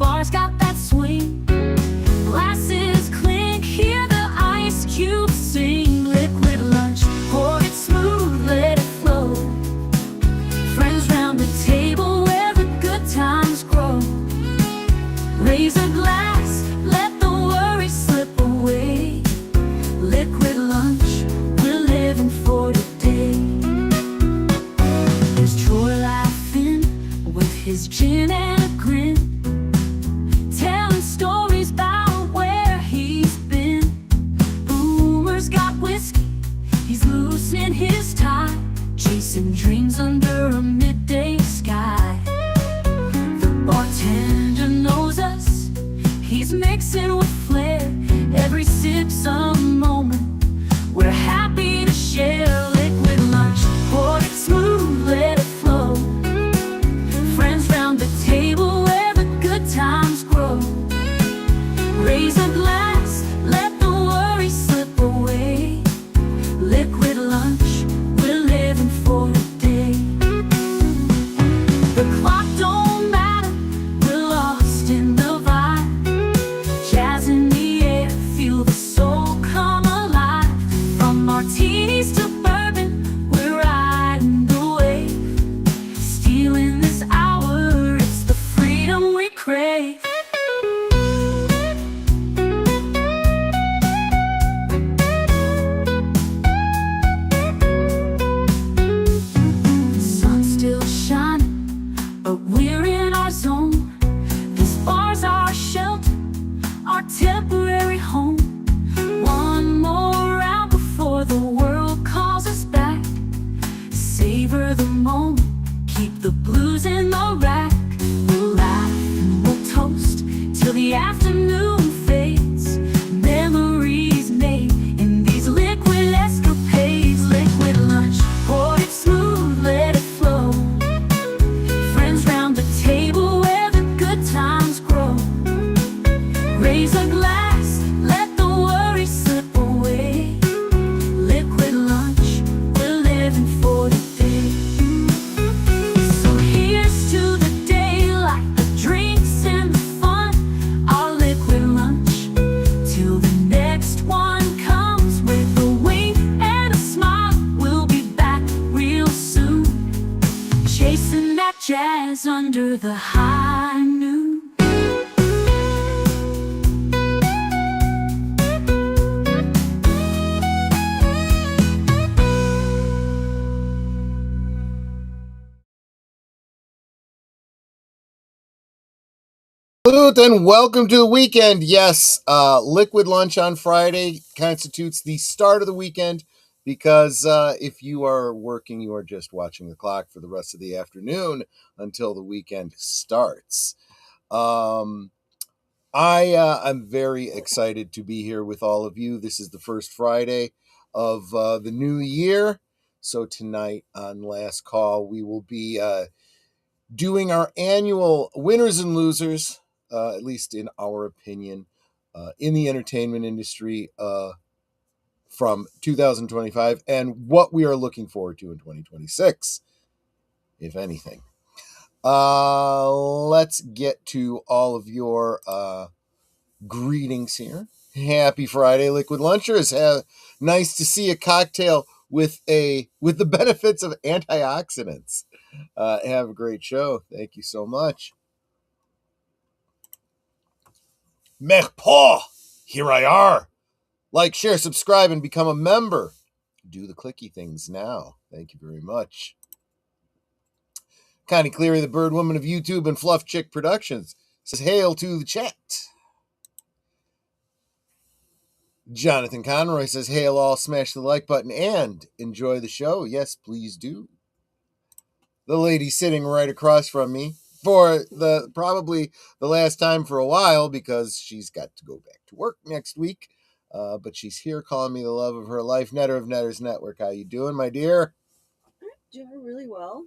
bars got that swing. Glasses clink, hear the ice cubes sing. Liquid lunch, pour it smooth, let it flow. Friends round the table where the good times grow. Raise a glass, let the worries slip away. Liquid lunch, we're living for today. There's Troy laughing with his gin and a grin, telling stories about where he's been. Boomer's got whiskey, he's loosening his tie, chasing dreams under a midday sky. The bartender knows us, he's mixing with flair. Every sip's a moment we're happy to share. Liquid lunch, pour it smooth, let it flow. Friends round the table where the good times grow. Raise a glass, let the worries slip away. Liquid lunch, we're living for today. The clock don't matter, we're lost in the vibe. Jazz in the air, feel the soul come alive. From martinis to bourbon, we're riding the wave. Stealing this hour, it's the freedom we crave. The sun's still shining, but we're in our zone. This bar's our shelter, our temporary home. One more round before the world calls us back. Savor the moment, keep the blues in the rack. We'll laugh and we'll toast till the afternoon fades. Memories made in these liquid escapades. Liquid lunch, pour it smooth, let it flow. Friends round the table where the good times grow. Raise a glass, let the worries slip away. Liquid lunch, we're living for today. So here's to the day, like the drinks and the fun. Our liquid lunch, till the next one comes. With a wink and a smile, we'll be back real soon. Chasing that jazz under the high noon. Salute and welcome to the weekend. Yes, liquid lunch on Friday constitutes the start of the weekend because if you are working, you are just watching the clock for the rest of the afternoon until the weekend starts. I'm very excited to be here with all of you. This is the first Friday of the new year. So tonight on Last Call, we will be doing our annual winners and losers, at least in our opinion, in the entertainment industry from 2025 and what we are looking forward to in 2026, if anything. Let's get to all of your greetings here. Happy Friday, Liquid Lunchers. Nice to see a cocktail with the benefits of antioxidants. Have a great show. Thank you so much. Mechpa, here I are. Like, share, subscribe, and become a member. Do the clicky things now. Thank you very much. Connie Cleary, the bird woman of YouTube and Fluff Chick Productions, says, hail to the chat. Jonathan Conroy says, hail all, smash the like button, and enjoy the show. Yes, please do. The lady sitting right across from me for probably the last time for a while because she's got to go back to work next week. But she's here calling me the love of her life. Netter of Netters Network. How you doing, my dear? I'm doing really well.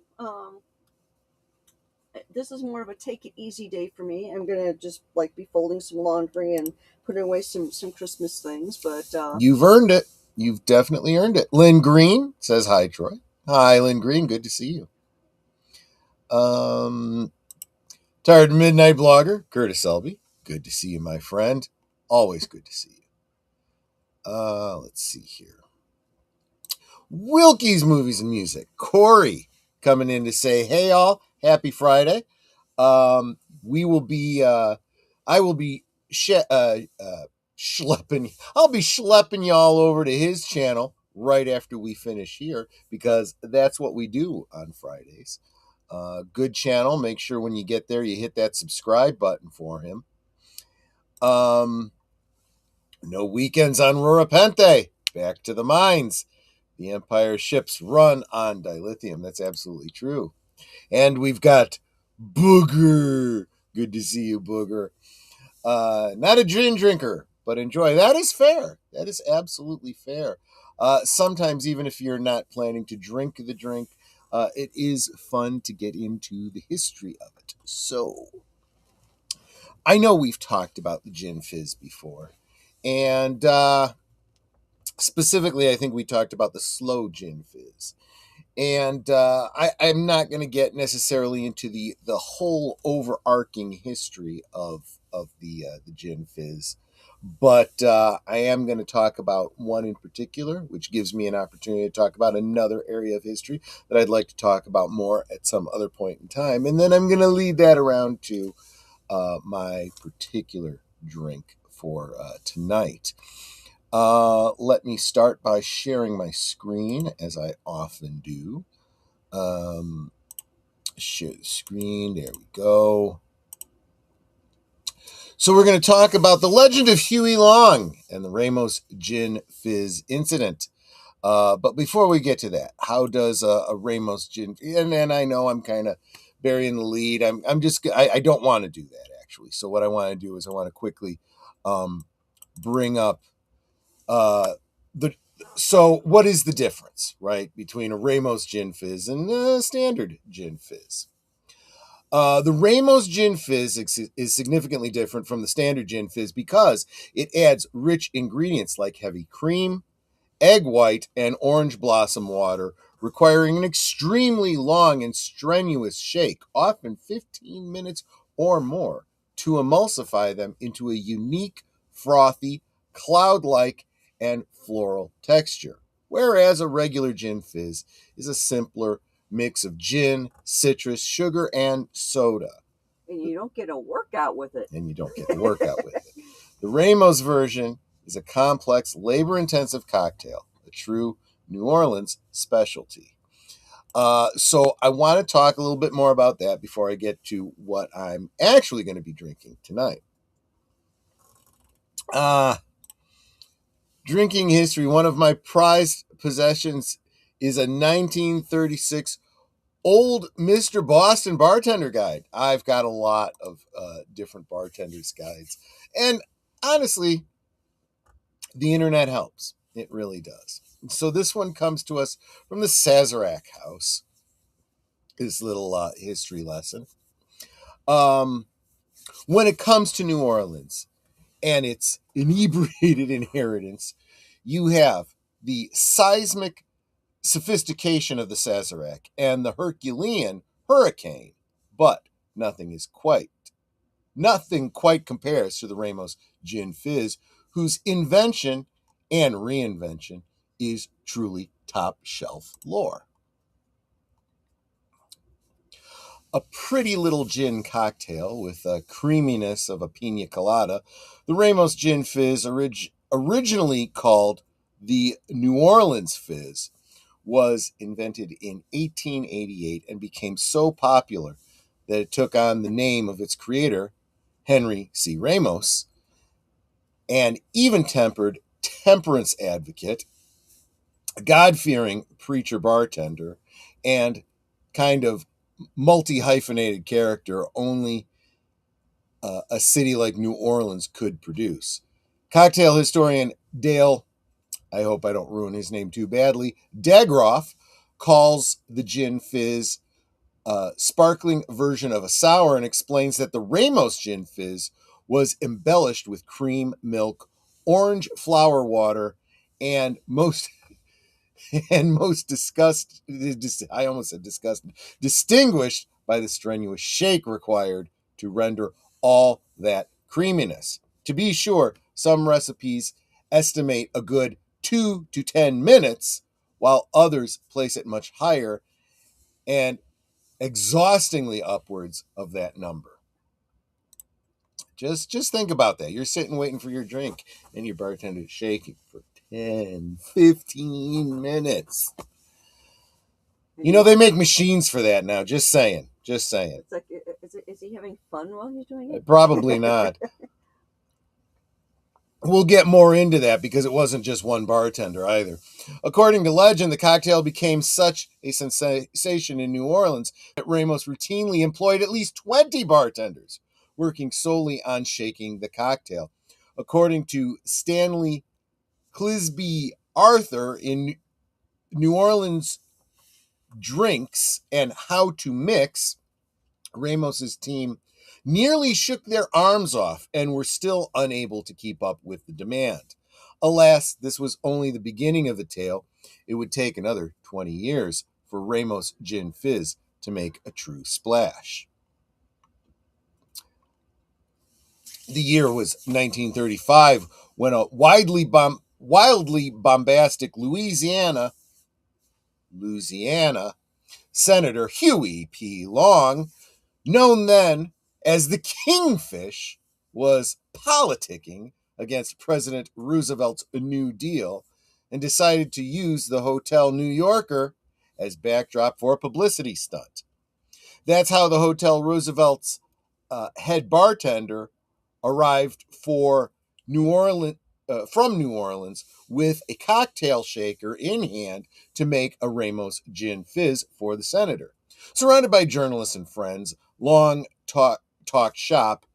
This is more of a take it easy day for me. I'm gonna just be folding some laundry and putting away some Christmas things. But you've earned it. You've definitely earned it. Lynn Green says hi, Troy. Hi, Lynn Green. Good to see you. Tired Midnight Blogger, Curtis Selby. Good to see you, my friend. Always good to see you. Let's see here. Wilkie's Movies and Music. Corey coming in to say, hey, all. Happy Friday. We will be, I will be schlepping, I'll be schlepping y'all over to his channel right after we finish here, because that's what we do on Fridays. Good channel. Make sure when you get there, you hit that subscribe button for him. No weekends on Rurapente. Back to the mines. The Empire ships run on dilithium. That's absolutely true. And we've got Booger. Good to see you, Booger. Not a gin drinker, but enjoy. That is fair. That is absolutely fair. Sometimes, even if you're not planning to drink the drink, it is fun to get into the history of it. So, I know we've talked about the Gin Fizz before. And specifically, I think we talked about the slow Gin Fizz. And I'm not going to get necessarily into the whole overarching history of the Gin Fizz, but I am going to talk about one in particular, which gives me an opportunity to talk about another area of history that I'd like to talk about more at some other point in time, and then I'm going to lead that around to my particular drink for tonight. Let me start by sharing my screen, as I often do. Share the screen. There we go. So we're going to talk about the legend of Huey Long and the Ramos Gin Fizz incident. But before we get to that, how does a Ramos Gin? And I know I'm kind of burying the lead. I don't want to do that, actually. So what I want to do is I want to quickly bring up so what is the difference, right, between a Ramos Gin Fizz and a standard Gin Fizz? The Ramos Gin Fizz is significantly different from the standard Gin Fizz because it adds rich ingredients like heavy cream, egg white, and orange blossom water, requiring an extremely long and strenuous shake, often 15 minutes or more, to emulsify them into a unique, frothy, cloud-like, and floral texture. Whereas a regular Gin Fizz is a simpler mix of gin, citrus, sugar, and soda. And you don't get a workout with it. The Ramos version is a complex, labor-intensive cocktail, a true New Orleans specialty. So I want to talk a little bit more about that before I get to what I'm actually going to be drinking tonight. Drinking history, one of my prized possessions is a 1936 old Mr. Boston bartender guide. I've got a lot of different bartenders' guides. And honestly, the internet helps. It really does. So this one comes to us from the Sazerac House, this little history lesson. When it comes to New Orleans and its inebriated inheritance, you have the seismic sophistication of the Sazerac and the Herculean hurricane, but nothing quite compares to the Ramos Gin Fizz, whose invention and reinvention is truly top shelf lore. A pretty little gin cocktail with a creaminess of a pina colada, the Ramos Gin Fizz, originally called the New Orleans Fizz, was invented in 1888 and became so popular that it took on the name of its creator, Henry C. Ramos, an even-tempered temperance advocate, a God-fearing preacher bartender, and kind of multi-hyphenated character only a city like New Orleans could produce. Cocktail historian Dale, I hope I don't ruin his name too badly, Dagroff, calls the Gin Fizz a sparkling version of a sour and explains that the Ramos Gin Fizz was embellished with cream, milk, orange flower water, and distinguished by the strenuous shake required to render all that creaminess. To be sure, some recipes estimate a good 2 to 10 minutes, while others place it much higher and exhaustingly upwards of that number. Just think about that. You're sitting waiting for your drink, and your bartender is shaking for 10, 15 minutes. You know, they make machines for that now. Just saying. Just saying. It's like, is he having fun while he's doing it? Probably not. We'll get more into that because it wasn't just one bartender either. According to legend, the cocktail became such a sensation in New Orleans that Ramos routinely employed at least 20 bartenders working solely on shaking the cocktail. According to Stanley Clisby Arthur in New Orleans Drinks and How to Mix, Ramos's team nearly shook their arms off and were still unable to keep up with the demand. Alas, this was only the beginning of the tale. It would take another 20 years for Ramos Gin Fizz to make a true splash. The year was 1935 when a wildly bombastic Louisiana Senator Huey P. Long, known then as the Kingfish, was politicking against President Roosevelt's New Deal and decided to use the Hotel New Yorker as backdrop for a publicity stunt. That's how the Hotel Roosevelt's head bartender arrived from New Orleans with a cocktail shaker in hand to make a Ramos Gin Fizz for the senator. Surrounded by journalists and friends, Long talked shop.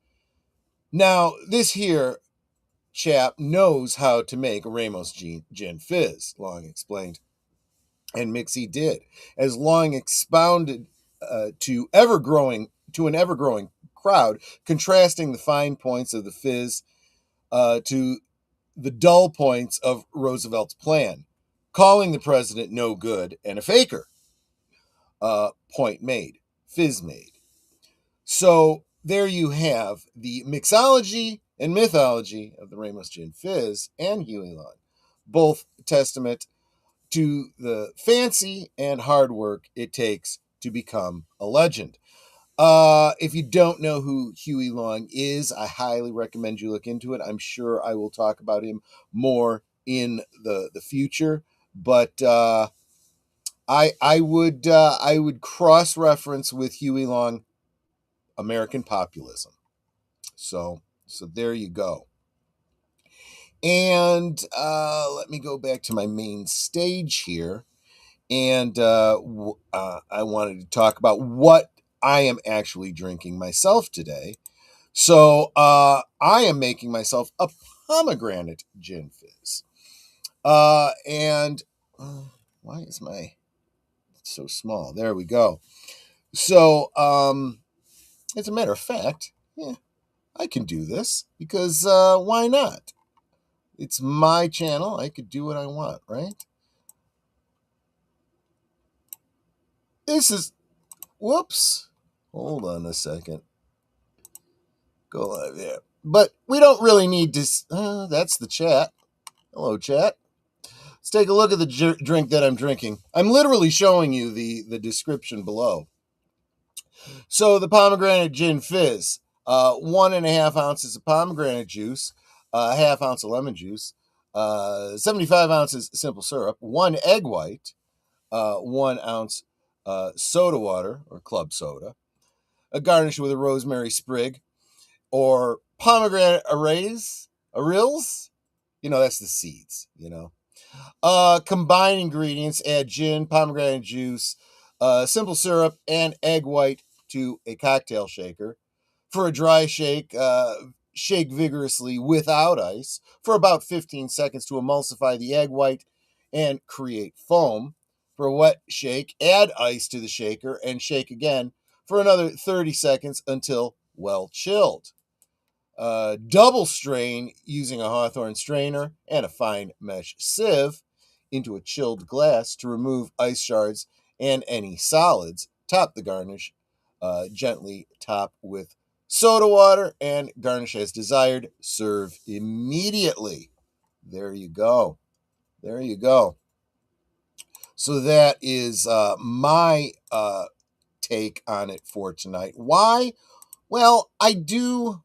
Now, this here chap knows how to make a Ramos Gin Fizz, Long explained. And Mixie did, as Long expounded to an ever-growing crowd, contrasting the fine points of the fizz to the dull points of Roosevelt's plan, calling the president no good and a faker. Point made, fizz made. So there you have the mixology and mythology of the Ramos Gin Fizz and Huey Long, both testament to the fancy and hard work it takes to become a legend. If you don't know who Huey Long is, I highly recommend you look into it. I'm sure I will talk about him more in the future, but I would cross-reference with Huey Long American populism. So there you go. And let me go back to my main stage here, and I wanted to talk about what I am actually drinking myself today. So I am making myself a pomegranate gin fizz. And why is my so small? There we go. So as a matter of fact, yeah, I can do this because why not? It's my channel. I could do what I want, right? This is, whoops. Hold on a second. Go live there. But we don't really need to, that's the chat. Hello, chat. Let's take a look at the drink that I'm drinking. I'm literally showing you the description below. So the Pomegranate Gin Fizz, 1.5 ounces of pomegranate juice, a half ounce of lemon juice, 75 ounces simple syrup, 1 egg white, 1 ounce soda water or club soda, a garnish with a rosemary sprig or pomegranate arils. You know, that's the seeds, you know. Combined ingredients, add gin, pomegranate juice, simple syrup, and egg white to a cocktail shaker. For a dry shake, shake vigorously without ice for about 15 seconds to emulsify the egg white and create foam. For a wet shake, add ice to the shaker and shake again for another 30 seconds until well chilled. Double strain using a Hawthorne strainer and a fine mesh sieve into a chilled glass to remove ice shards and any solids. Top the garnish. Gently top with soda water, and garnish as desired. Serve immediately. There you go. There you go. So that is my take on it for tonight. Why? Well, I do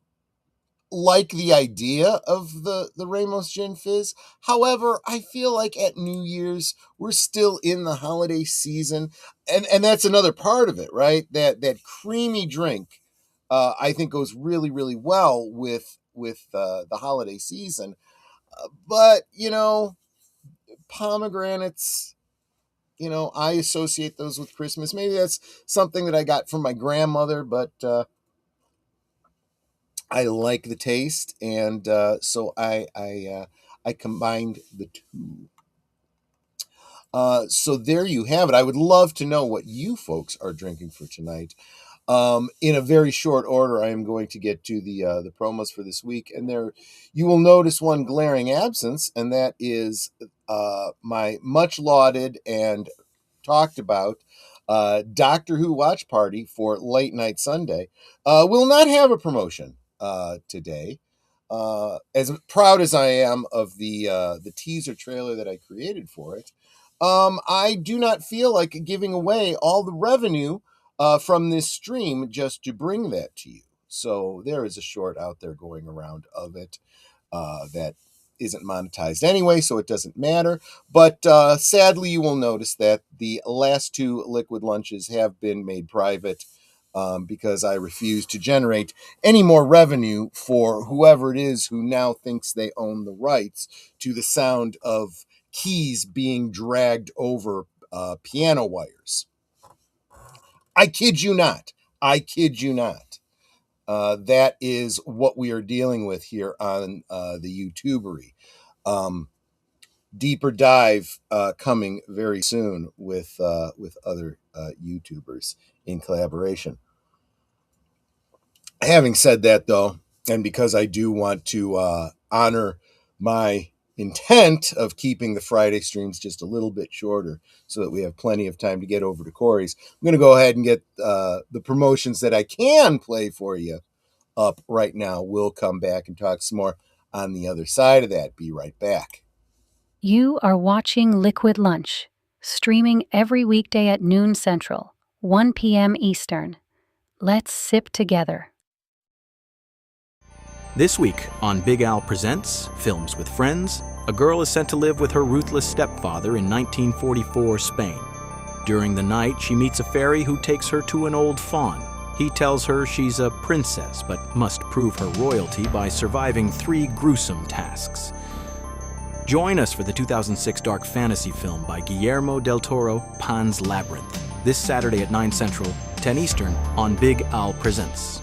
like the idea of the Ramos Gin Fizz. However, I feel like at New Year's, we're still in the holiday season. And that's another part of it, right? That creamy drink, I think goes really, really well with the holiday season. But, pomegranates, I associate those with Christmas. Maybe that's something that I got from my grandmother, but I like the taste, and so I combined the two. So there you have it. I would love to know what you folks are drinking for tonight. In a very short order, I am going to get to the promos for this week, and there you will notice one glaring absence, and that is my much lauded and talked about Doctor Who watch party for late night Sunday will not have a promotion today. As proud as I am of the teaser trailer that I created for it, I do not feel like giving away all the revenue from this stream just to bring that to you. So there is a short out there going around of it that isn't monetized anyway, so it doesn't matter. But sadly, you will notice that the last two liquid lunches have been made private because I refuse to generate any more revenue for whoever it is who now thinks they own the rights to the sound of keys being dragged over piano wires. I kid you not. I kid you not. That is what we are dealing with here on the YouTubery. Deeper dive coming very soon with other YouTubers in collaboration. Having said that, though, and because I do want to honor my intent of keeping the Friday streams just a little bit shorter so that we have plenty of time to get over to Corey's, I'm going to go ahead and get the promotions that I can play for you up right now. We'll come back and talk some more on the other side of that. Be right back. You are watching Liquid Lunch, streaming every weekday at noon Central, 1 p.m. Eastern. Let's sip together. This week on Big Al Presents Films with Friends, a girl is sent to live with her ruthless stepfather in 1944 Spain. During the night, she meets a fairy who takes her to an old faun. He tells her she's a princess, but must prove her royalty by surviving 3 gruesome tasks. Join us for the 2006 dark fantasy film by Guillermo del Toro, Pan's Labyrinth, this Saturday at 9 Central, 10 Eastern on Big Al Presents.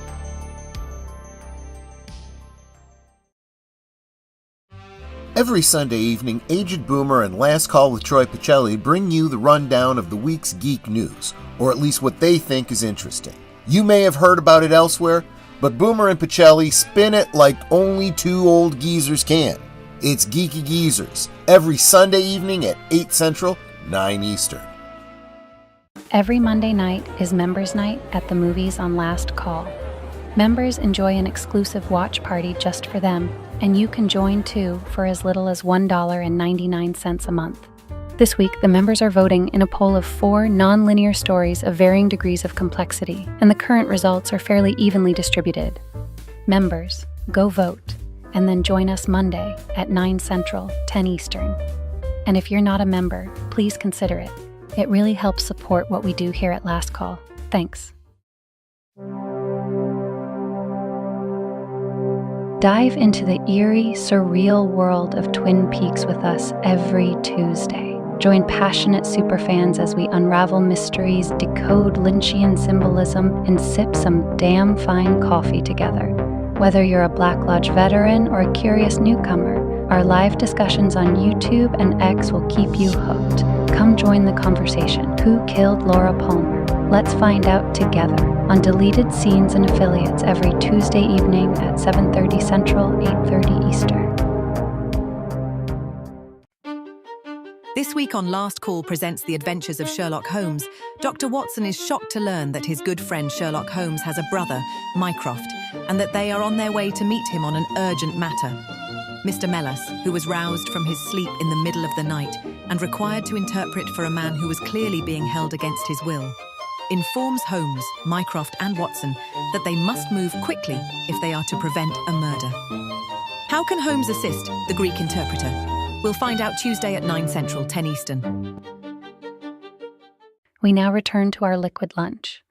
Every Sunday evening, Aged Boomer and Last Call with Troy Pacelli bring you the rundown of the week's geek news, or at least what they think is interesting. You may have heard about it elsewhere, but Boomer and Pacelli spin it like only two old geezers can. It's Geeky Geezers, every Sunday evening at 8 Central, 9 Eastern. Every Monday night is Members Night at the movies on Last Call. Members enjoy an exclusive watch party just for them, and you can join too for as little as $1.99 a month. This week, the members are voting in a poll of 4 non-linear stories of varying degrees of complexity, and the current results are fairly evenly distributed. Members, go vote, and then join us Monday at 9 Central, 10 Eastern. And if you're not a member, please consider it. It really helps support what we do here at Last Call. Thanks. Dive into the eerie, surreal world of Twin Peaks with us every Tuesday. Join passionate superfans as we unravel mysteries, decode Lynchian symbolism, and sip some damn fine coffee together. Whether you're a Black Lodge veteran or a curious newcomer, our live discussions on YouTube and X will keep you hooked. Come join the conversation. Who killed Laura Palmer? Let's find out together on Deleted Scenes and Affiliates every Tuesday evening at 7:30 Central, 8:30 Eastern. This week on Last Call presents the adventures of Sherlock Holmes. Dr. Watson is shocked to learn that his good friend Sherlock Holmes has a brother, Mycroft, and that they are on their way to meet him on an urgent matter. Mr. Mellas, who was roused from his sleep in the middle of the night and required to interpret for a man who was clearly being held against his will, informs Holmes, Mycroft and Watson that they must move quickly if they are to prevent a murder. How can Holmes assist the Greek interpreter? We'll find out Tuesday at 9 Central, 10 Eastern. We now return to our liquid lunch.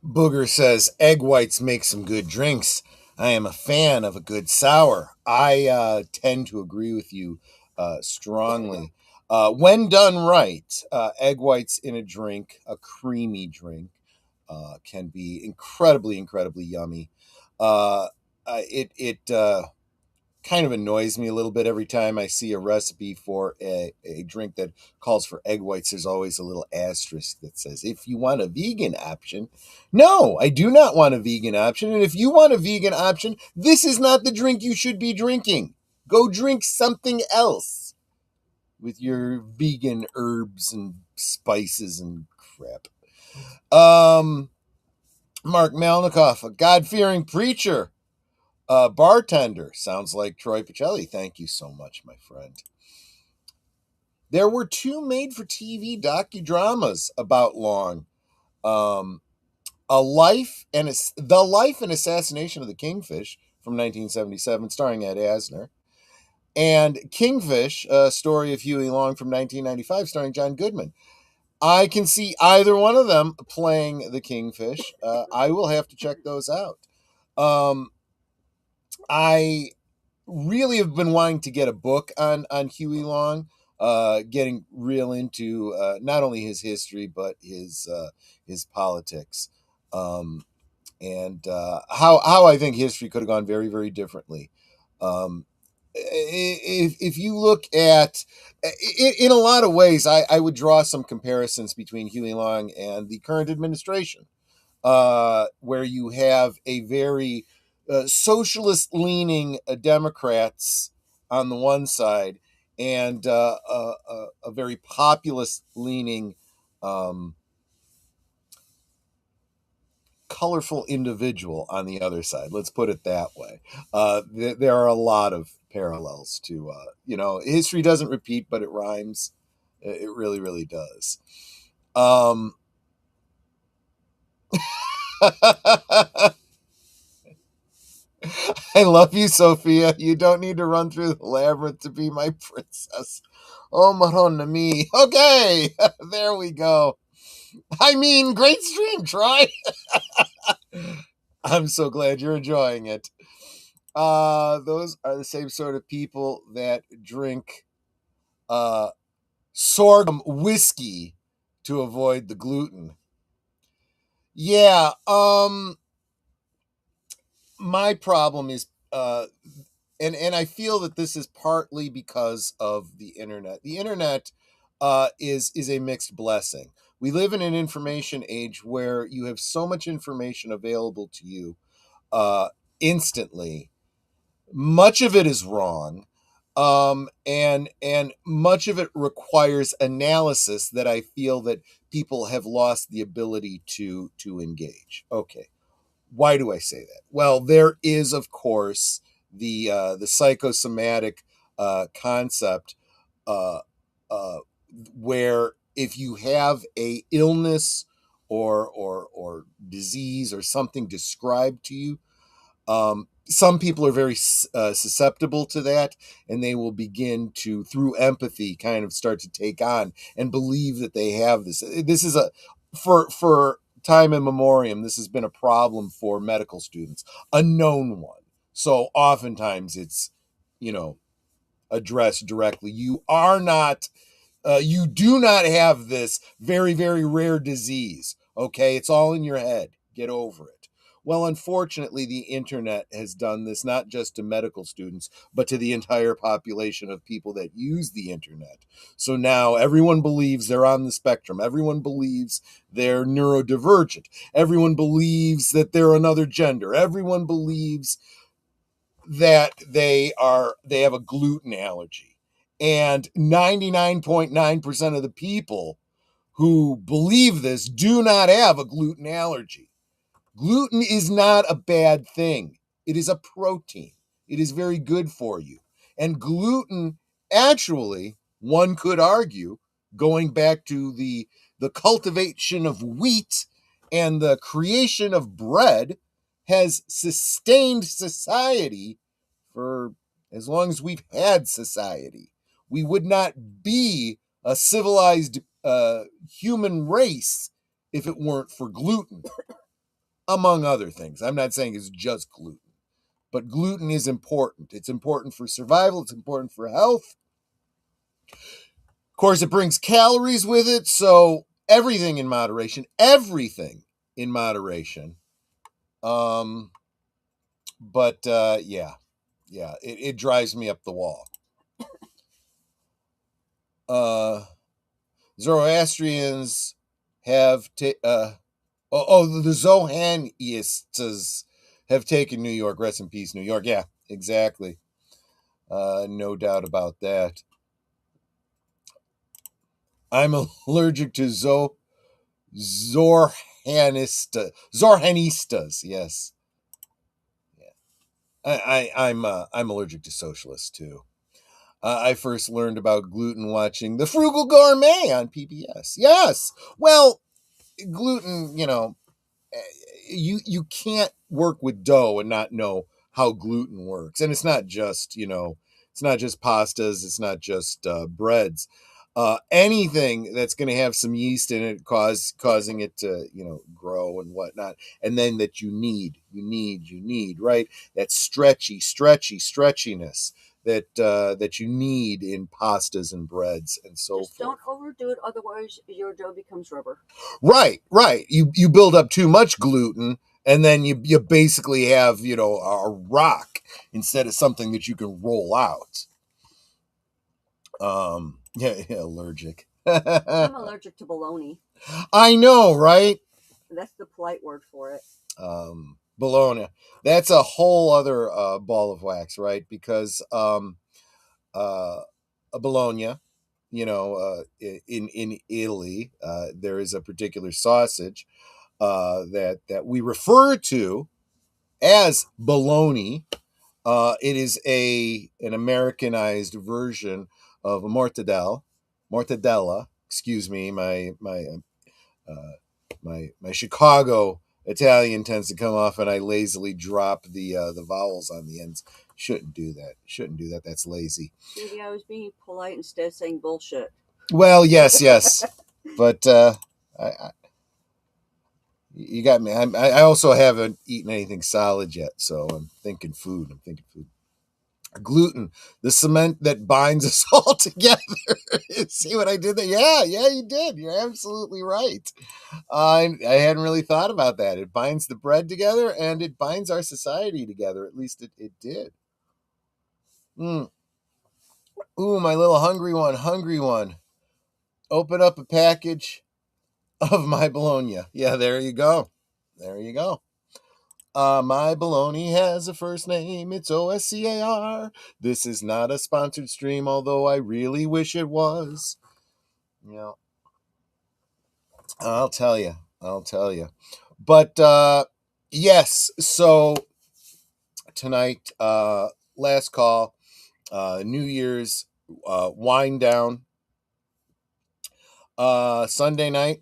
Booger says, egg whites make some good drinks. I am a fan of a good sour. I tend to agree with you strongly. When done right, egg whites in a drink, a creamy drink, can be incredibly, incredibly yummy. It kind of annoys me a little bit every time I see a recipe for a drink that calls for egg whites. There's always a little asterisk that says, if you want a vegan option. No, I do not want a vegan option. And if you want a vegan option, this is not the drink you should be drinking. Go drink something else with your vegan herbs and spices and crap. Mark Malnikoff, a God-fearing preacher. Bartender. Sounds like Troy Pacelli. Thank you so much, my friend. There were 2 made-for-TV docudramas about Long. The Life and Assassination of the Kingfish from 1977, starring Ed Asner. And Kingfish, a story of Huey Long from 1995, starring John Goodman. I can see either one of them playing the Kingfish. I will have to check those out. I really have been wanting to get a book on Huey Long, getting real into not only his history but his politics, and how I think history could have gone very, very differently. If you look at in a lot of ways, I would draw some comparisons between Huey Long and the current administration, where you have a very socialist-leaning Democrats on the one side and a very populist-leaning, colorful individual on the other side. Let's put it that way. There are a lot of parallels to, history doesn't repeat, but it rhymes. It really, really does. I love you, Sophia. You don't need to run through the labyrinth to be my princess. Oh, Madonna me. Okay, there we go. I mean, great stream, Troy. I'm so glad you're enjoying it. Those are the same sort of people that drink sorghum whiskey to avoid the gluten. Yeah, my problem is, and I feel that this is partly because of the internet. The internet is a mixed blessing. We live in an information age where you have so much information available to you instantly. Much of it is wrong, and much of it requires analysis that I feel that people have lost the ability to engage. Okay. Why do I say that? Well, there is, of course, the psychosomatic concept where if you have a illness or disease or something described to you, some people are very susceptible to that, and they will begin to, through empathy, kind of start to take on and believe that they have this. This is for time immemorial, this has been a problem for medical students, a known one. So oftentimes it's, addressed directly. You do not have this very, very rare disease. Okay. It's all in your head. Get over it. Well, unfortunately, the internet has done this not just to medical students, but to the entire population of people that use the internet. So now everyone believes they're on the spectrum. Everyone believes they're neurodivergent. Everyone believes that they're another gender. Everyone believes that they have a gluten allergy. And 99.9% of the people who believe this do not have a gluten allergy. Gluten is not a bad thing. It is a protein. It is very good for you. And gluten, actually, one could argue, going back to the cultivation of wheat and the creation of bread, has sustained society for as long as we've had society. We would not be a civilized human race if it weren't for gluten, among other things. I'm not saying it's just gluten, but gluten is important. It's important for survival. It's important for health. Of course, it brings calories with it, so everything in moderation. Everything in moderation. But yeah, it drives me up the wall. Zoroastrians have the Zohanists have taken New York. Rest in peace, New York. Yeah, exactly. No doubt about that. I'm allergic to Zorhanistas. Yes. I'm allergic to socialists too. I first learned about gluten watching The Frugal Gourmet on PBS. Yes. Well, gluten, you can't work with dough and not know how gluten works. And it's not just, it's not just pastas, it's not just breads. Anything that's going to have some yeast in it causing it to, grow and whatnot. And then that you need, right? That stretchiness that you need in pastas and breads and so Just forth. don't overdo it, otherwise your dough becomes rubber. Right. You build up too much gluten, and then you basically have a rock instead of something that you can roll out. Allergic. I'm allergic to bologna. I know, right? That's the polite word for it. Bologna. That's a whole other ball of wax, right? Because a Bologna, in Italy, there is a particular sausage that we refer to as bologna. It is an Americanized version of a mortadella. Excuse me, my Chicago Italian tends to come off, and I lazily drop the vowels on the ends. Shouldn't do that. That's lazy. Maybe I was being polite instead of saying bullshit. Well, yes, but you got me. I also haven't eaten anything solid yet, so I'm thinking food. Gluten, the cement that binds us all together. See what I did there? Yeah, you did. You're absolutely right. I hadn't really thought about that. It binds the bread together, and it binds our society together. At least it did. Ooh, my little hungry one. Open up a package of my bologna. Yeah, there you go. My bologna has a first name. It's OSCAR. This is not a sponsored stream, although I really wish it was. I'll tell you. But yes, so tonight, last call, New Year's wind down. Sunday night,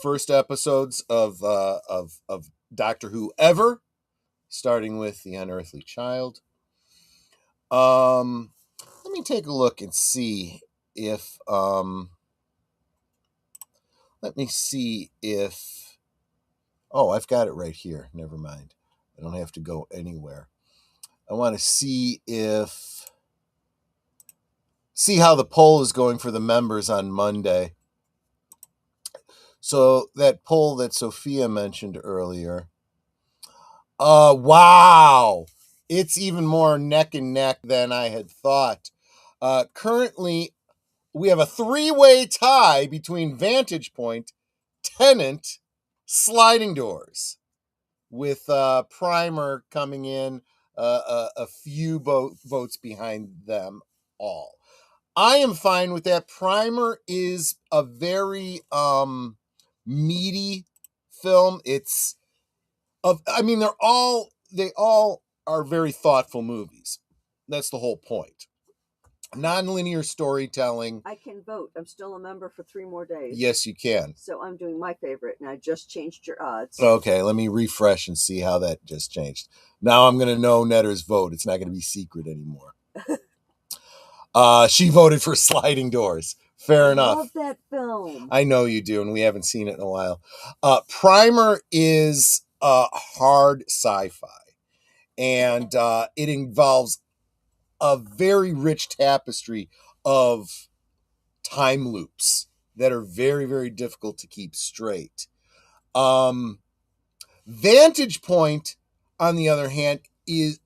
first episodes of Doctor Who ever, starting with The Unearthly Child. Let me take a look and see if oh, I've got it right here. Never mind. I don't have to go anywhere. I want to see how the poll is going for the members on Monday. So that poll that Sophia mentioned earlier. Wow. It's even more neck and neck than I had thought. Currently, we have a 3-way tie between Vantage Point, Tenant, Sliding Doors, with Primer coming in a few votes behind them all. I am fine with that. Primer is a very meaty film. It's they all are very thoughtful movies. That's the whole point. Non-linear storytelling. I can vote. I'm still a member for 3 more days. Yes, you can. So I'm doing my favorite, and I just changed your odds. Okay, let me refresh and see how that just changed. Now I'm going to know Netter's vote. It's not going to be secret anymore. She voted for Sliding Doors. Fair enough. I love that film. I know you do, and we haven't seen it in a while. Primer is hard sci-fi, and it involves a very rich tapestry of time loops that are very, very difficult to keep straight. Vantage Point, on the other hand,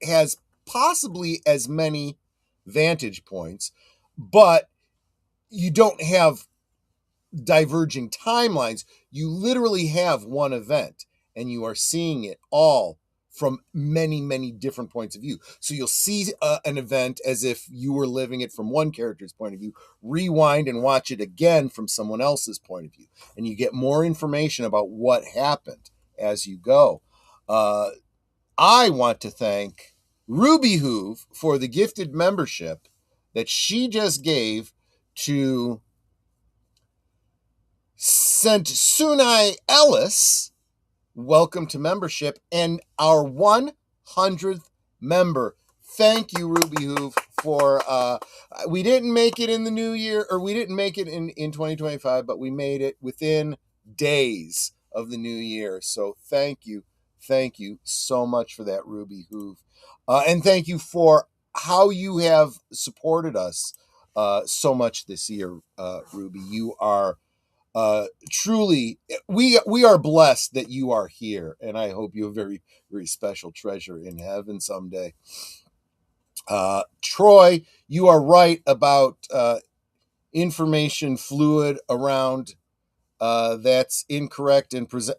has possibly as many vantage points, but you don't have diverging timelines. You literally have one event, and you are seeing it all from many, many different points of view. So you'll see an event as if you were living it from one character's point of view, rewind and watch it again from someone else's point of view, and you get more information about what happened as you go. I want to thank Ruby Hoove for the gifted membership that she just gave to Sunai Ellis. Welcome to membership, and our 100th member. Thank you, Ruby Hoove, for we didn't make it in the new year, or we didn't make it in 2025, but we made it within days of the new year. So thank you so much for that, Ruby Hoove, and thank you for how you have supported us so much this year, Ruby. You are truly, we are blessed that you are here, and I hope you have a very, very special treasure in heaven someday. Troy, you are right about information fluid around. That's incorrect and present.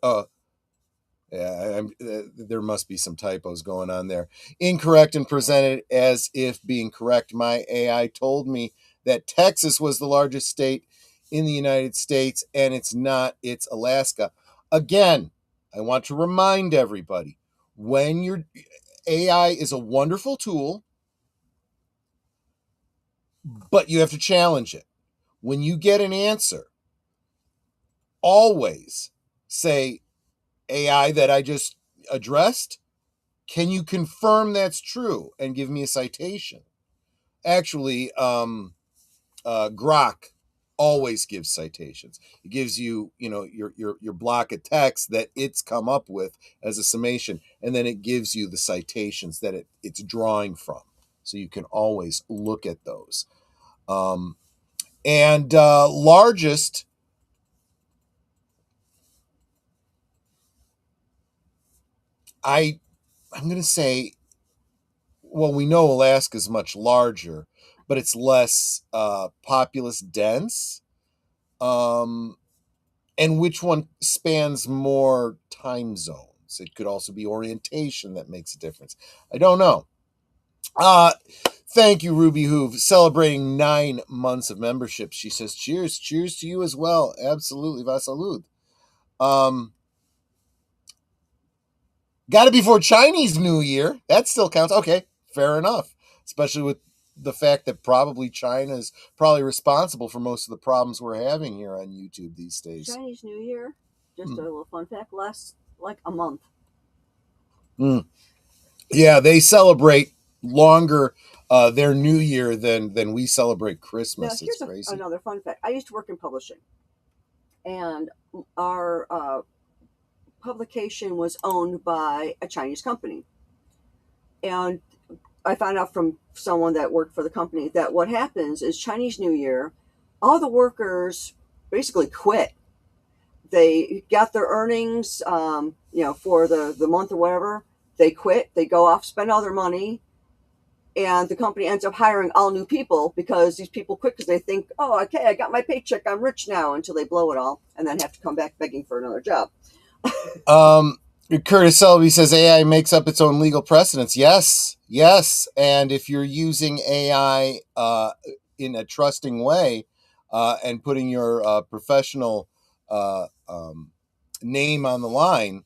There must be some typos going on there. Incorrect and presented as if being correct. My AI told me that Texas was the largest state in the United States, and it's not. It's Alaska. Again, I want to remind everybody, when your AI is a wonderful tool, but you have to challenge it. When you get an answer, always say, AI that I just addressed, can you confirm that's true and give me a citation? Actually, Grok always gives citations. It gives you, your block of text that it's come up with as a summation, and then it gives you the citations that it's drawing from. So you can always look at those. Largest, I'm going to say, well, we know Alaska is much larger, but it's less populous dense. And which one spans more time zones? It could also be orientation that makes a difference. I don't know. Thank you, Ruby Hoove, celebrating 9 months of membership. She says, cheers to you as well. Absolutely, vasalud. Got it before Chinese New Year. That still counts. Okay, fair enough. Especially with the fact that probably China is probably responsible for most of the problems we're having here on YouTube these days. Chinese New Year, just a little fun fact, lasts like a month. Yeah, they celebrate longer their New Year than we celebrate Christmas. Now, it's crazy. Another fun fact. I used to work in publishing, and our publication was owned by a Chinese company. And I found out from someone that worked for the company that what happens is Chinese New Year, all the workers basically quit. They got their earnings, for the month or whatever. They quit. They go off, spend all their money, and the company ends up hiring all new people because these people quit because they think, oh, okay, I got my paycheck, I'm rich now, until they blow it all and then have to come back begging for another job. Curtis Selby says AI makes up its own legal precedents. Yes. And if you're using AI in a trusting way and putting your professional name on the line,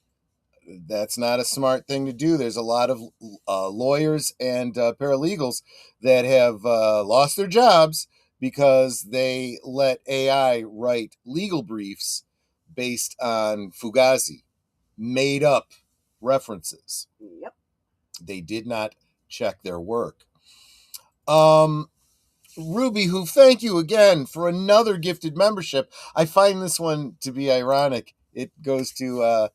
that's not a smart thing to do. There's a lot of lawyers and paralegals that have lost their jobs because they let AI write legal briefs based on Fugazi, made up references. Yep. They did not check their work. Ruby, who, thank you again for another gifted membership. I find this one to be ironic. It goes to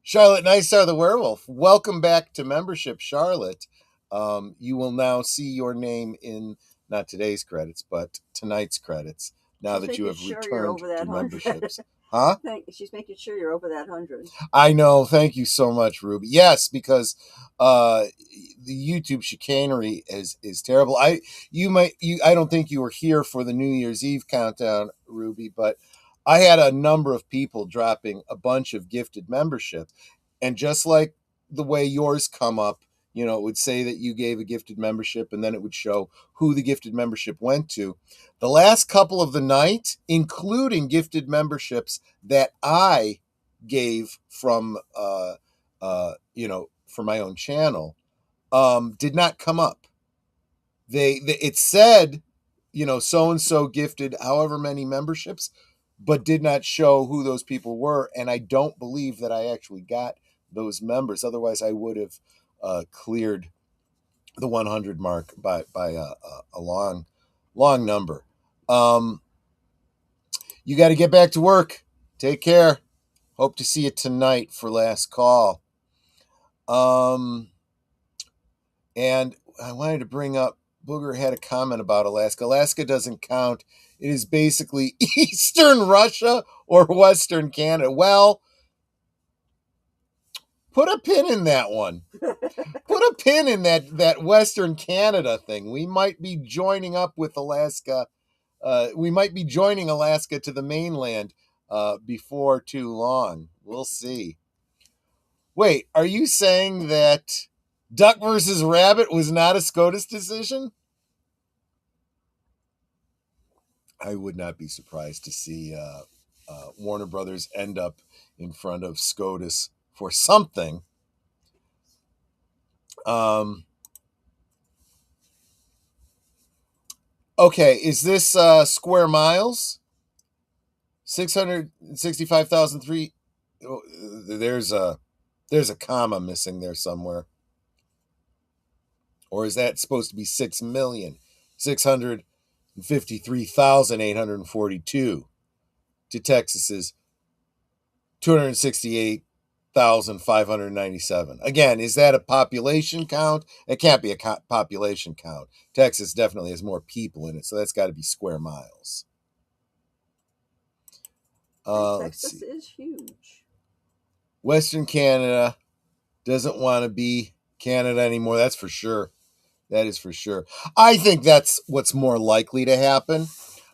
Charlotte Nystar the Werewolf. Welcome back to membership, Charlotte. You will now see your name in not today's credits, but tonight's credits, now that you have returned to memberships. Huh? She's making sure you're over that 100. I know. Thank you so much, Ruby. Yes, because the YouTube chicanery is terrible. I don't think you were here for the New Year's Eve countdown, Ruby, but I had a number of people dropping a bunch of gifted membership, and just like the way yours come up, it would say that you gave a gifted membership, and then it would show who the gifted membership went to. The last couple of the night, including gifted memberships that I gave from, for my own channel, did not come up. It said, so-and-so gifted however many memberships, but did not show who those people were. And I don't believe that I actually got those members. Otherwise, I would have cleared the 100 mark by a long number. You got to get back to work. Take care. Hope to see you tonight for last call. And I wanted to bring up, Booger had a comment about Alaska. Alaska doesn't count. It is basically Eastern Russia or Western Canada. Well, put a pin in that one. Put a pin in that Western Canada thing. We might be joining up with Alaska. We might be joining Alaska to the mainland before too long. We'll see. Wait, are you saying that Duck versus Rabbit was not a SCOTUS decision? I would not be surprised to see Warner Brothers end up in front of SCOTUS for something. Okay, is this square miles? 665,003. Oh, there's a comma missing there somewhere. Or is that supposed to be 6,653,842 to Texas's 268,597? Again, is that a population count? It can't be a population count. Texas definitely has more people in it, so that's got to be square miles. Texas is huge. Western Canada doesn't want to be Canada anymore. That's for sure. That is for sure. I think that's what's more likely to happen.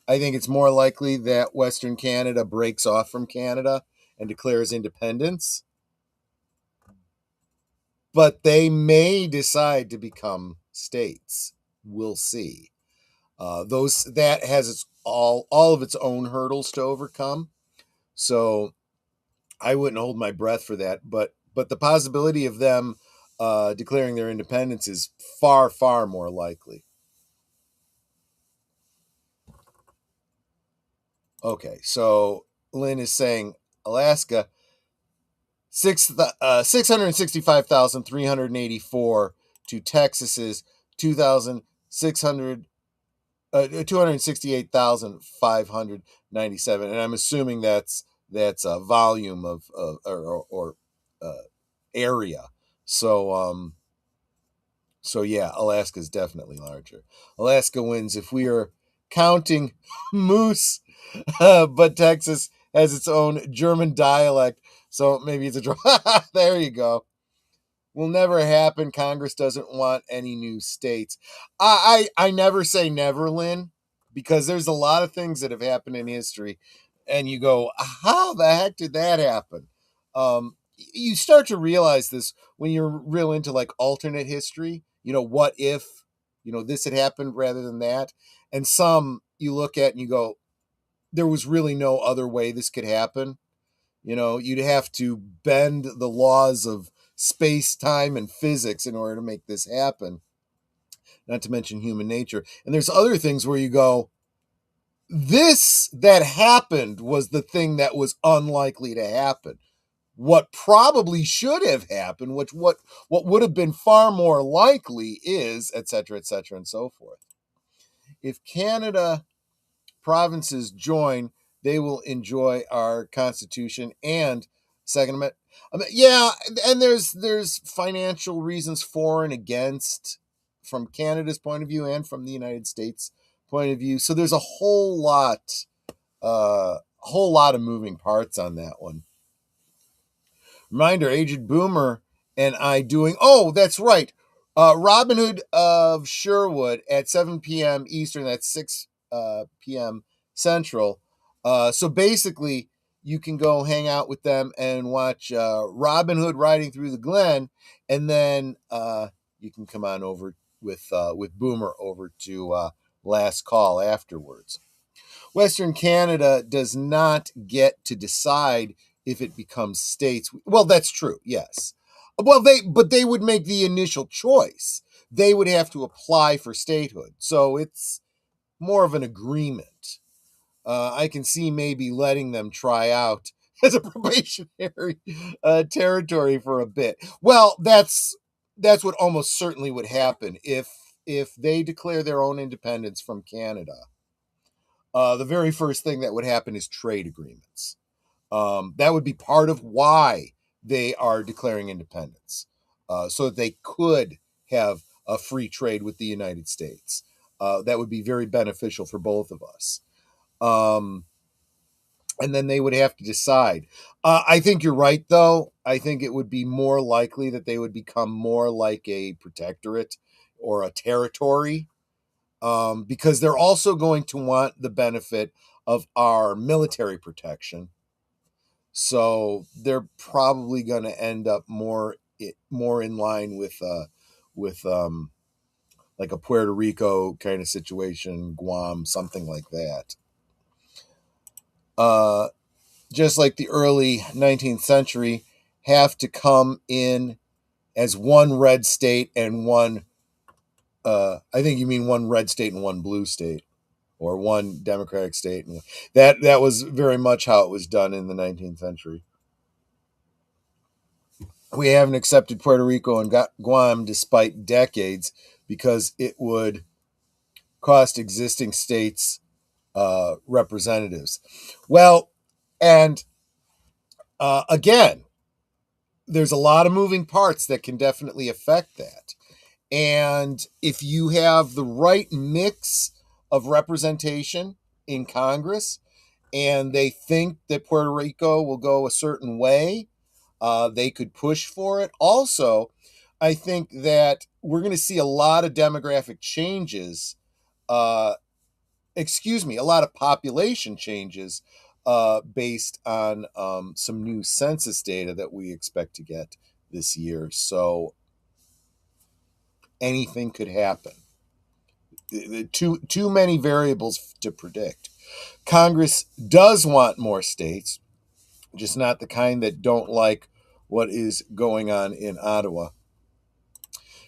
I think it's more likely that Western Canada breaks off from Canada and declares independence. But they may decide to become states. We'll see. That has all of its own hurdles to overcome. So I wouldn't hold my breath for that. But the possibility of them declaring their independence is far, far more likely. Okay, so Lynn is saying Alaska, 665,384 to Texas's 268,597, and I'm assuming that's a volume of or area. So yeah, Alaska is definitely larger. Alaska wins if we are counting moose, but Texas has its own German dialect, so maybe it's a draw. There you go. Will never happen. Congress doesn't want any new states. I never say never, Lynn, because there's a lot of things that have happened in history, and you go, how the heck did that happen? You start to realize this when you're real into like alternate history. What if this had happened rather than that. And some you look at and you go, there was really no other way this could happen. You'd have to bend the laws of space, time, and physics in order to make this happen, not to mention human nature. And there's other things where you go, this that happened was the thing that was unlikely to happen. What probably should have happened, what would have been far more likely is, et cetera, and so forth. If Canada provinces join, they will enjoy our Constitution and Second Amendment. Yeah, and there's financial reasons for and against from Canada's point of view and from the United States point of view. So there's a whole lot of moving parts on that one. Reminder, Aged Boomer and I doing, that's right, Robin Hood of Sherwood at 7 p.m. Eastern, that's 6 p.m. Central. So basically, you can go hang out with them and watch Robin Hood riding through the Glen, and then you can come on over with Boomer over to Last Call afterwards. Western Canada does not get to decide if it becomes states. Well, that's true, yes. Well, they would make the initial choice. They would have to apply for statehood. So it's more of an agreement. I can see maybe letting them try out as a probationary territory for a bit. Well, that's what almost certainly would happen if they declare their own independence from Canada. The very first thing that would happen is trade agreements. That would be part of why they are declaring independence, so that they could have a free trade with the United States. That would be very beneficial for both of us. And then they would have to decide. I think you're right, though. I think it would be more likely that they would become more like a protectorate or a territory, because they're also going to want the benefit of our military protection. So they're probably going to end up more in line with like a Puerto Rico kind of situation, Guam, something like that. Just like the early 19th century, have to come in as one red state and one, I think you mean one red state and one blue state, or one democratic state. And that was very much how it was done in the 19th century. We haven't accepted Puerto Rico and Guam despite decades because it would cost existing states representatives. Well, and again, there's a lot of moving parts that can definitely affect that. And if you have the right mix of representation in Congress and they think that Puerto Rico will go a certain way, they could push for it. Also, I think that we're going to see a lot of demographic changes, a lot of population changes based on some new census data that we expect to get this year. So anything could happen. Too many variables to predict. Congress does want more states, just not the kind that don't like what is going on in Ottawa.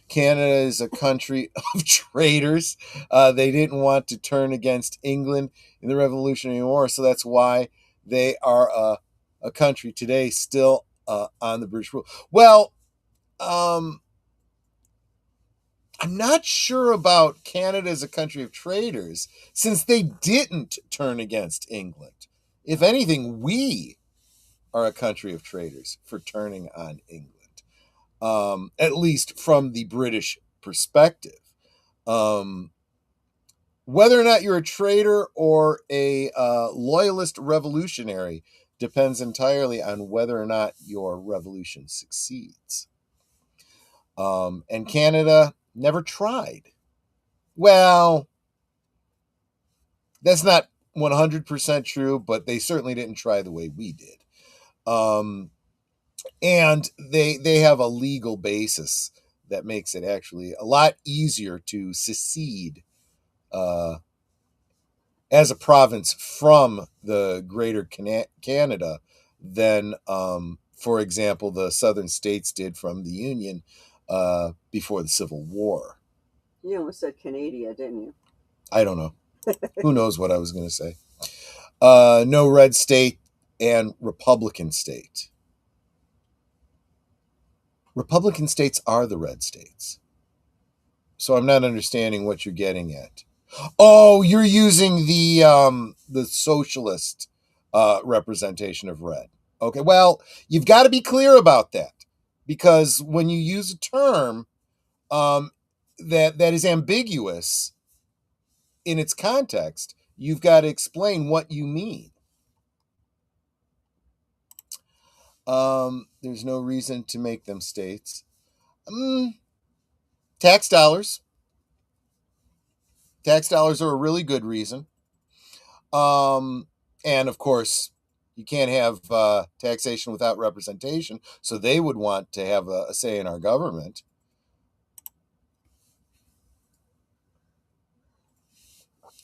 Canada is a country of traitors. They didn't want to turn against England in the Revolutionary War, so that's why they are a country today still on the British rule. Well, I'm not sure about Canada as a country of traitors, since they didn't turn against England. If anything, we are a country of traitors for turning on England, at least from the British perspective. Whether or not you're a traitor or a loyalist revolutionary depends entirely on whether or not your revolution succeeds. And Canada never tried. Well, that's not 100% true, but they certainly didn't try the way we did. And they have a legal basis that makes it actually a lot easier to secede as a province from the greater Canada than, for example, the southern states did from the Union before the Civil War. You almost said Canada, didn't you? I don't know. Who knows what I was going to say? No red state and Republican state. Republican states are the red states. So I'm not understanding what you're getting at. Oh, you're using the socialist representation of red. Okay, well, you've got to be clear about that, because when you use a term that is ambiguous in its context, you've got to explain what you mean. There's no reason to make them states. Tax dollars. Tax dollars are a really good reason. And of course, you can't have taxation without representation, so they would want to have a say in our government.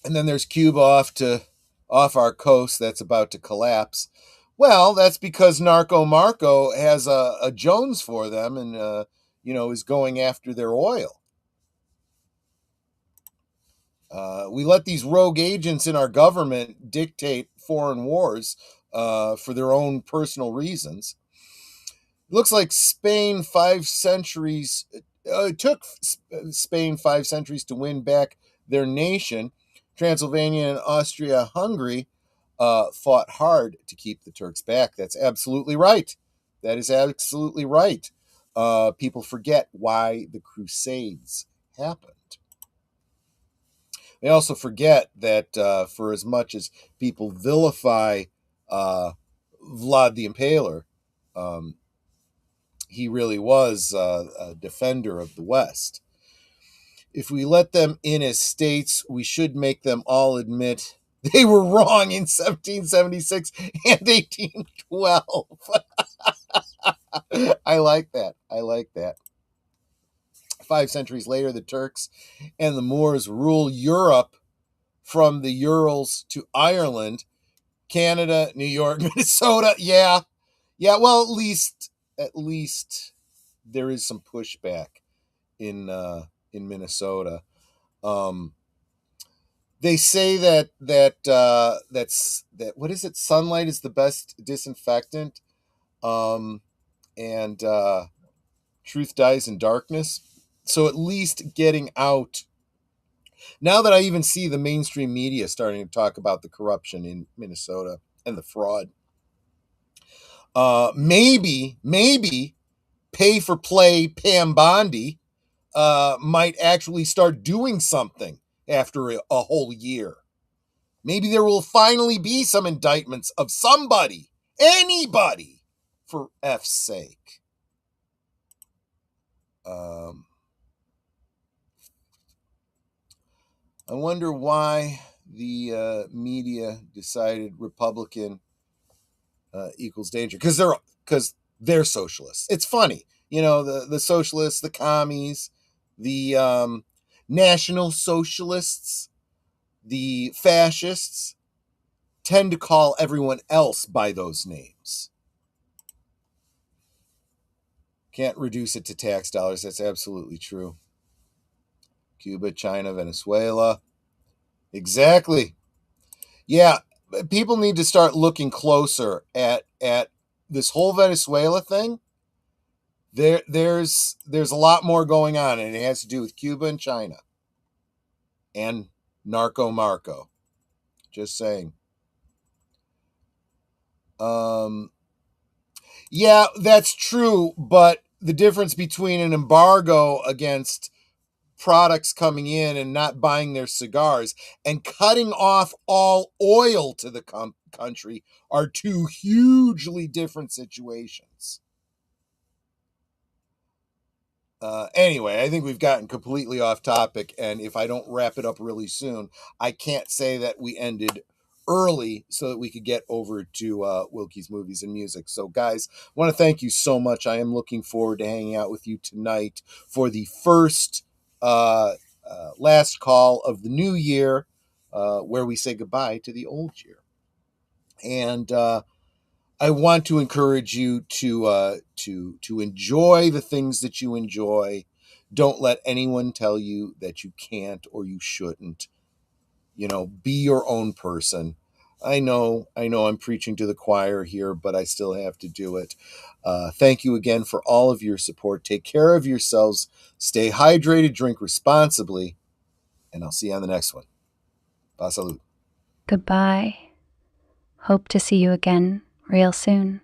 And then there's Cuba off our coast that's about to collapse. Well, that's because Narco Marco has a Jones for them, and is going after their oil. We let these rogue agents in our government dictate foreign wars for their own personal reasons. It looks like Spain 5 centuries. It took Spain 5 centuries to win back their nation. Transylvania and Austria-Hungary fought hard to keep the Turks back. That's absolutely right. That is absolutely right. People forget why the Crusades happened. They also forget that for as much as people vilify Vlad the Impaler, he really was a defender of the West. If we let them in as states, we should make them all admit they were wrong in 1776 and 1812. I like that. 5 centuries later, the Turks and the Moors rule Europe from the Urals to Ireland, Canada, New York, Minnesota. Yeah. Well, at least there is some pushback in Minnesota. They say that what is it? Sunlight is the best disinfectant, and truth dies in darkness. So at least getting out. Now that I even see the mainstream media starting to talk about the corruption in Minnesota and the fraud, maybe pay for play Pam Bondi might actually start doing something after a whole year. Maybe there will finally be some indictments of somebody, anybody, for F's sake. I wonder why the media decided Republican equals danger, because they're socialists. It's funny, the socialists, the commies, the National Socialists, the fascists tend to call everyone else by those names. Can't reduce it to tax dollars. That's absolutely true. Cuba, China, Venezuela. Exactly. Yeah, people need to start looking closer at this whole Venezuela thing. There's a lot more going on, and it has to do with Cuba and China and Narco Marco. Just saying. Yeah, that's true, but the difference between an embargo against products coming in and not buying their cigars and cutting off all oil to the country are two hugely different situations. Anyway, I think we've gotten completely off topic, and if I don't wrap it up really soon, I can't say that we ended early so that we could get over to Wilkie's Movies and Music. So, guys, I want to thank you so much. I am looking forward to hanging out with you tonight for the first last call of the new year, where we say goodbye to the old year. And I want to encourage you to enjoy the things that you enjoy. Don't let anyone tell you that you can't or you shouldn't. Be your own person. I know I'm preaching to the choir here, but I still have to do it. Thank you again for all of your support. Take care of yourselves. Stay hydrated, drink responsibly, and I'll see you on the next one. Pa salud. Goodbye. Hope to see you again real soon.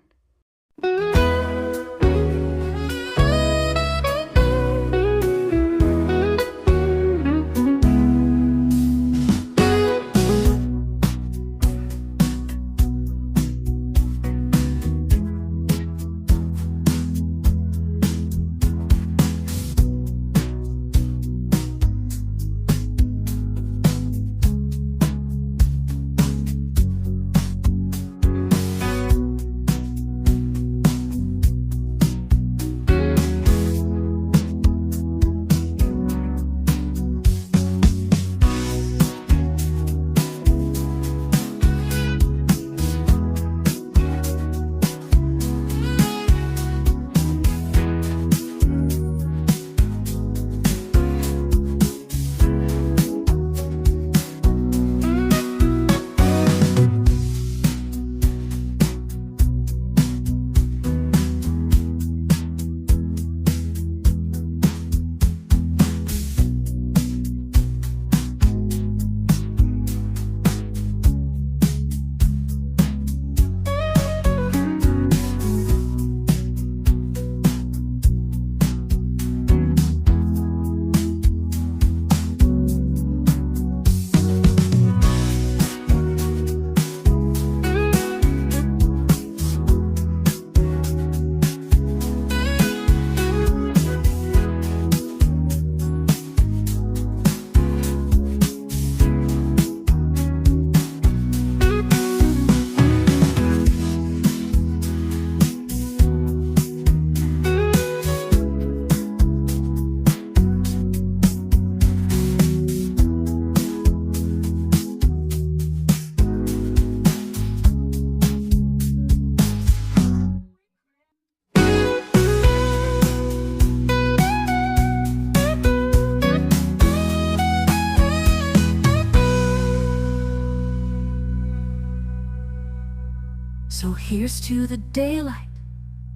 So here's to the daylight,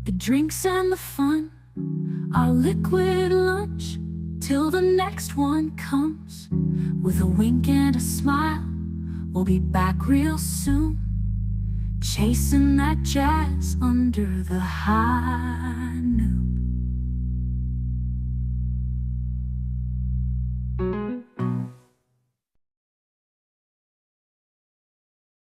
the drinks and the fun, our liquid lunch, till the next one comes. With a wink and a smile, we'll be back real soon, chasing that jazz under the high noon.